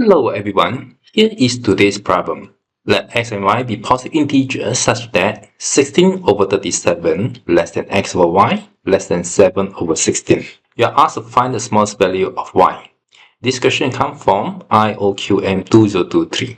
Hello everyone, here is today's problem. Let x and y be positive integers such that 16 over 37 less than x over y less than 7 over 16. You are asked to find the smallest value of y. This question comes from IOQM-2023.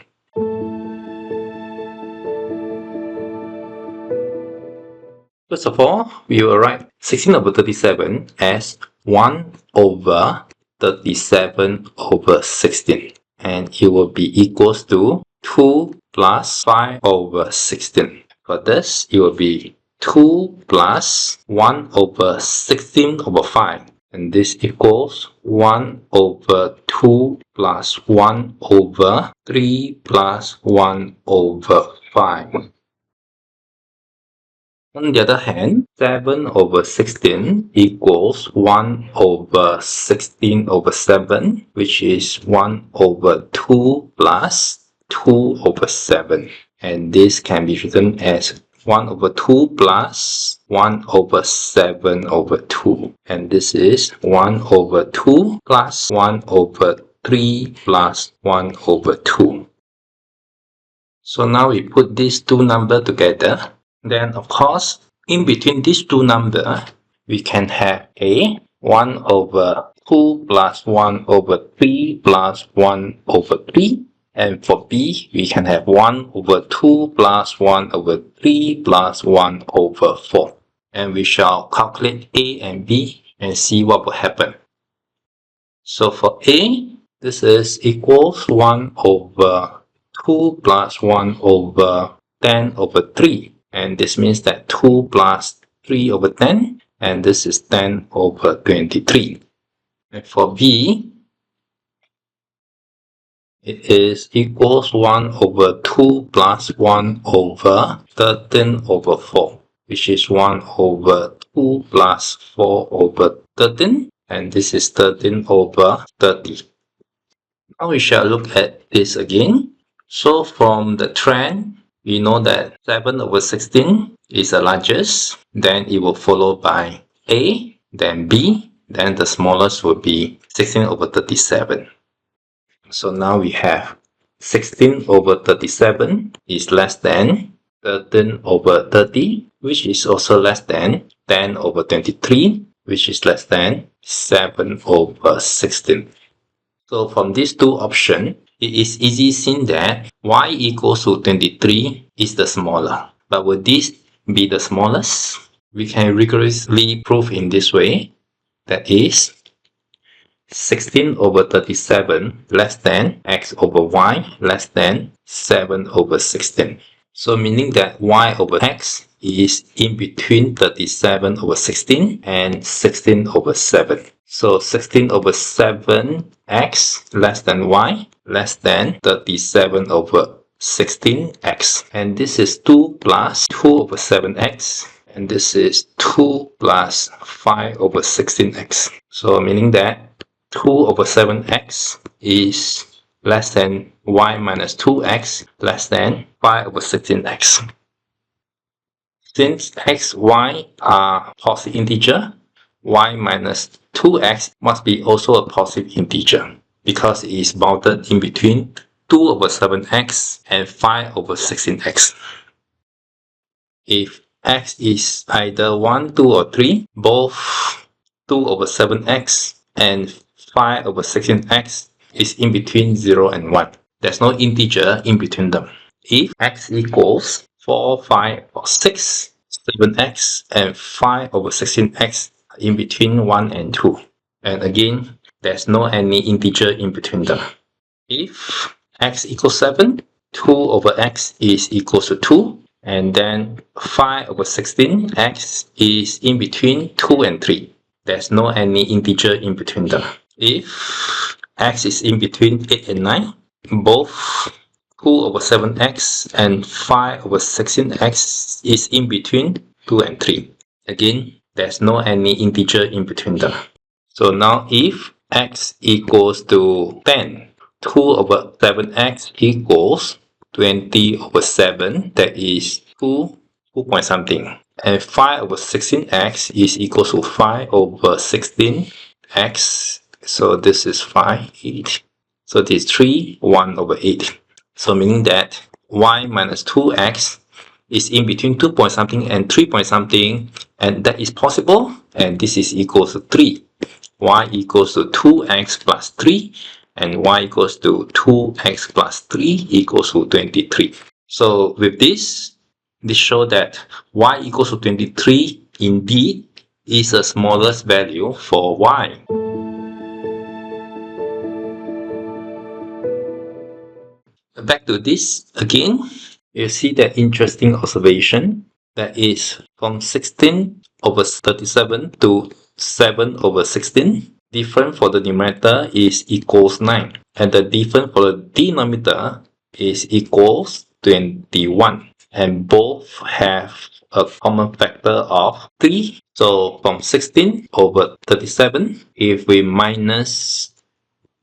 First of all, we will write 16 over 37 as 1 over 37 over 16. And it will be equals to 2 plus 5 over 16. For this, it will be 2 plus 1 over 16 over 5. And this equals 1 over 2 plus 1 over 3 plus 1 over 5. On the other hand, 7 over 16 equals 1 over 16 over 7, which is 1 over 2 plus 2 over 7. And this can be written as 1 over 2 plus 1 over 7 over 2. And this is 1 over 2 plus 1 over 3 plus 1 over 2. So now we put these two numbers together. Then, of course, in between these two numbers, we can have a 1 over 2 plus 1 over 3 plus 1 over 3. And for b, we can have 1 over 2 plus 1 over 3 plus 1 over 4. And we shall calculate a and b and see what will happen. So for a, this is equals 1 over 2 plus 1 over 10 over 3. And this means that 2 plus 3 over 10, and this is 10 over 23. And for b, it is equals 1 over 2 plus 1 over 13 over 4, which is 1 over 2 plus 4 over 13, and this is 13 over 30. Now we shall look at this again. So from the trend, we know that 7 over 16 is the largest, then it will follow by A, then B, then the smallest will be 16 over 37. So now we have 16 over 37 is less than 13 over 30, which is also less than 10 over 23, which is less than 7 over 16. So from these two options, it is easy seen that y equals to 23 is the smaller. But will this be the smallest? We can rigorously prove in this way. That is 16 over 37 less than x over y less than 7 over 16. So meaning that y over x is in between 37 over 16 and 16 over 7. So 16 over 7x less than y less than 37 over 16x. And this is 2 plus 2 over 7x. And this is 2 plus 5 over 16x. So meaning that 2 over 7x is less than y minus 2x less than 5 over 16x. Since x, y are positive integer, y minus 2x must be also a positive integer because it is bounded in between 2 over 7x and 5 over 16x. If x is either 1, 2 or 3, both 2 over 7x and 5 over 16x is in between 0 and 1. There's no integer in between them. If x equals 4, 5 or 6, 7x and 5 over 16x are in between 1 and 2. And again, there's no any integer in between them. If x equals 7, 2 over x is equals to 2. And then 5 over 16x is in between 2 and 3. There's no any integer in between them. If x is in between 8 and 9, both 2 over 7x and 5 over 16x is in between 2 and 3. Again, there's no any integer in between them. So now if x equals to 10, 2 over 7x equals 20 over 7, that is 2 point something. And 5 over 16x is equal to 5 over 16x. So this is 5 each. So this is 3, 1 over 8. So meaning that y minus 2x is in between 2 point something and 3 point something, and that is possible, and this is equals to 3. Y equals to 2x plus 3, and y equals to 2x plus 3 equals to 23. So with this shows that y equals to 23 indeed is the smallest value for y. Back to this again, you see that interesting observation that is from 16 over 37 to 7 over 16. Difference for the numerator is equals 9, and the difference for the denominator is equals 21, and both have a common factor of 3. So from 16 over 37, if we minus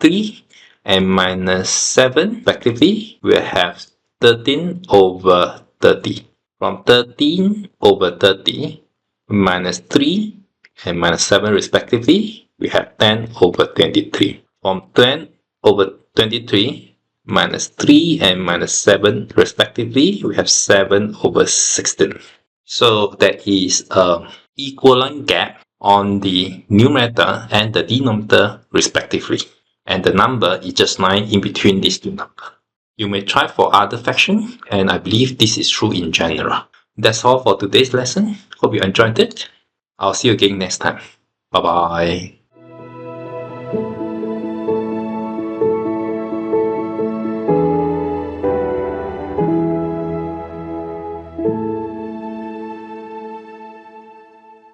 3 and minus 7 respectively, we have 13 over 30. From 13 over 30, minus 3 and minus 7 respectively, we have 10 over 23. From 10 over 23, minus 3 and minus 7 respectively, we have 7 over 16. So that is an equivalent gap on the numerator and the denominator respectively. And the number is just 9 in between these two numbers. You may try for other fraction, and I believe this is true in general. That's all for today's lesson. Hope you enjoyed it. I'll see you again next time. Bye bye.